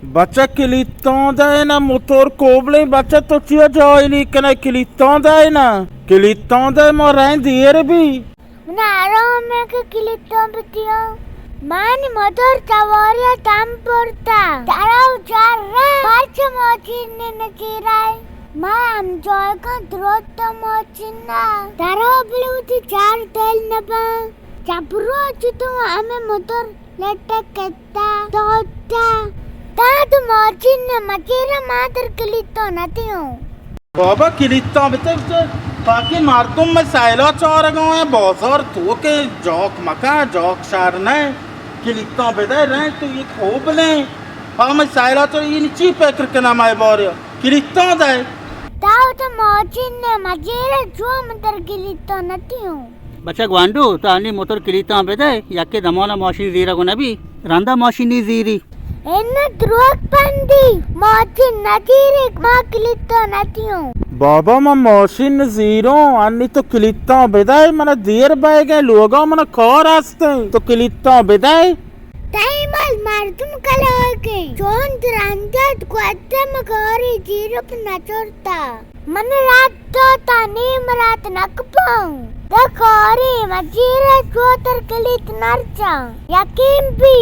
Baca kilitondayna motor koble baca to chia joyli kana kilitondayna kilitonday mo rain diere bi na arome ke kilitondbtiyo mani motor tawaria tamporta tarau jarra parcha mochinne nakirai ma am joy ka drotta mochinna tarau bluti char tel naba chapro chutu ame motor letaketta totta ताद मॉर्चिन मकेरा मातर किलितो नतियो बाबा किलितो बते बाकी मार तुम मैं silo चौर गाँव है बहुत और तो के जॉक मका जॉक शारना है किलितो बते रहे तो ये खोब ले हाँ मैं साइलो चौर ये नीचे पे करके नाम आए बोरियो किलितो दे ताऊ तो मॉर्चिन मकेरा जो मातर किलितो नतियो बच्चा ग्वांडू तो आनी मोटर किलितो बते याके दमोना मशीन जीरा को नबी रंदा मशीन जीरी එන්න දුවක් පන්දි මාචින් නතිරෙක් මා කිලිත්තා නැතියෝ बाबा मैं मशीन जीरो अन्नी तो किलितो बेदाय मना देर बाय गए लोगा मना कार आस्ते तो किलितो बेदाय තයිමල් මර්තුම් කලාවකේ ජෝන්ත රංජත් කුවත්තම කාරී ජීරප නචොර්තා මන රාත්තෝ තනීම රාත නකපං දකාරී මජීර ජෝතර කිලිත් නර්චා යකිම්පි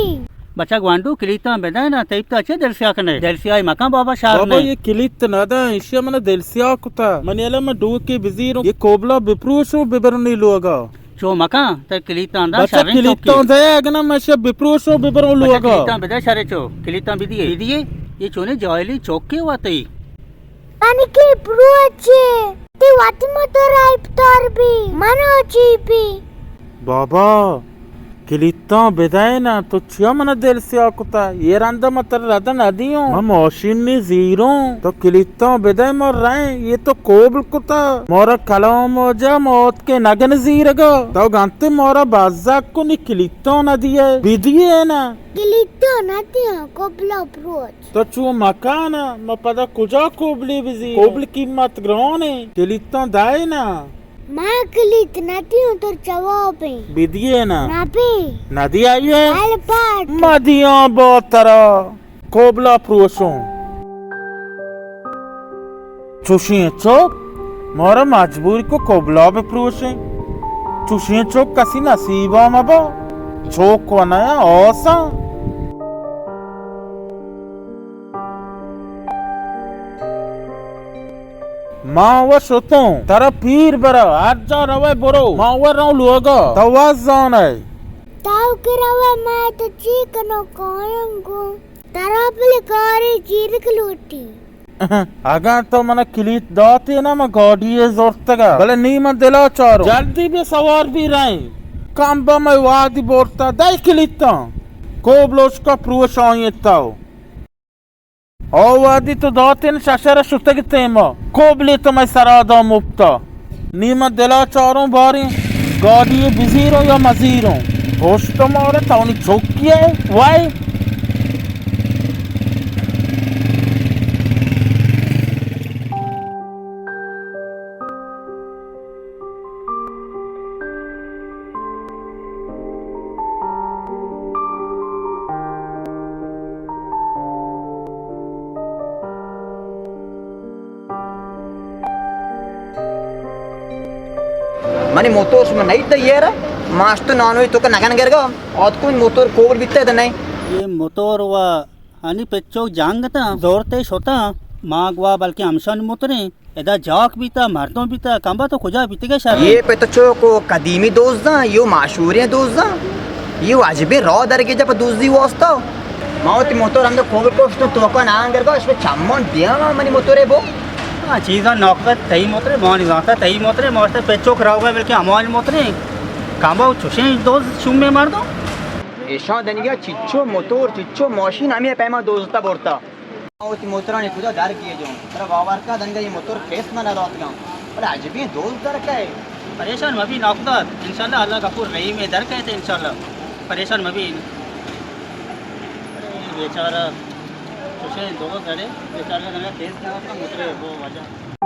बच्चा ग्वांडू किलिता बेदा ना तैप तो अच्छे दलसिया कने दलसिया मका बाबा शार बाबा ये किलित नदा इश्या मन दलसिया कुता मनेला में डू के बिजीरो ये कोबला बिप्रूशो बिबरनी लोगा जो मका त किलिता अंदा बच्चा शारे किलित दे अगना मशे बिप्रूशो बिबरो लोगा किलिता बेदा शारे चो किलिता बिदिए ये चोने जॉयली चौक के वातई अनिके प्रुअचे ते वाति मोटर आइपतार भी मनो चीपी बाबा किलिता बेदाय ना तो छिया मन दिल से आकुता ये रंदा मतर रदा नदियों मैं मशीन नी जीरो तो किलिता बेदाय मोर रहे ये तो कोबल कुता मोरा कलाम हो जा मौत के नगन जीरगा तो गांते मोरा बाजाक को नी किलिता नदिया बिदिए ना किलितो नतियो कोबला प्रुअच तो चू मकाना मैं पता कुजा कोबली बिजी कोबल कीमत ग्रहण है किलिता दाय ना मां किलित नतियो तो जवाब है बिदिए ना नापी नदी आई है अलपाट मदिया बोतरा कोबला प्रोसों चुशिये चौक मोरा मजबूरी को कोबला पे प्रोसे चुशिये चौक कसी नसीबा मबा चौक को नया औसा मावा शोतों तारा पीर बरा आज जा रवे बोरो मावा राव लुआगा तवाज जान है ताऊ करवा मैं तो चीकनो कोयंगो तरापले कारी चीरक लूटी आगा तो मना किलित दाते ना मैं गाड़ी जोरतगा भले नी मन दिला चारो जल्दी भी सवार भी रहे कांबा में वादी बोरता दाई किलिता कोबलोस का प्रूश आये ताओ वादी तो दाते न शशरा शुतग तेमा कोबले तो मैं सरादा मुफ्ता नी मन दिला चारों बारी गाड़ी बिजीरो या मजीरो होश तो मारे ताऊनी चौकी है वाई मनी मोtor में नहीं तो ये रहा मास्टर नानो तो का नगन करगा और कोई मोtor कोबल बिकता है नहीं ये मोटर वा आणि पेचो जांगता जोरते होता मागवा बल्कि हमशन मोतरे एदा जाक बीता मारतो बीता कंबा तो खुजा बीतेगा शार ये पे तो चोको कदीमी दोस्त दा यो माशूरे दोस्त दा ये अजबे रॉ दरगे जब दोस्ती वास्ता माउती मोटर हम तो कोबल कोस्ट तो का नांग करगा इस पे चम्मन दिया मनी मोटरे बो चीज़ा नौकर तई मोतरे मोहन जाता तई मोतरे मोस्ते पेचो खराब बल्कि अमोल मोतरे कांबा चुशे दोस्त शुम में मार दो ऐसा दनिया चिच्चो मोटर चिच्चो मशीन हमें पैमा दोस्ता बोलता और मोटरा ने खुदा डर किए जो तेरा बावर का दंगा ये मोटर केस ना रात का और आज भी दोस्त डर का है परेशान मभी नौकर इंशाल्लाह अल्लाह गफूर रहीम में डर कहते इंशाल्लाह परेशान मभी बेचारा चुशे दो गड़े बेचारा केस ना मोतरे वो वजह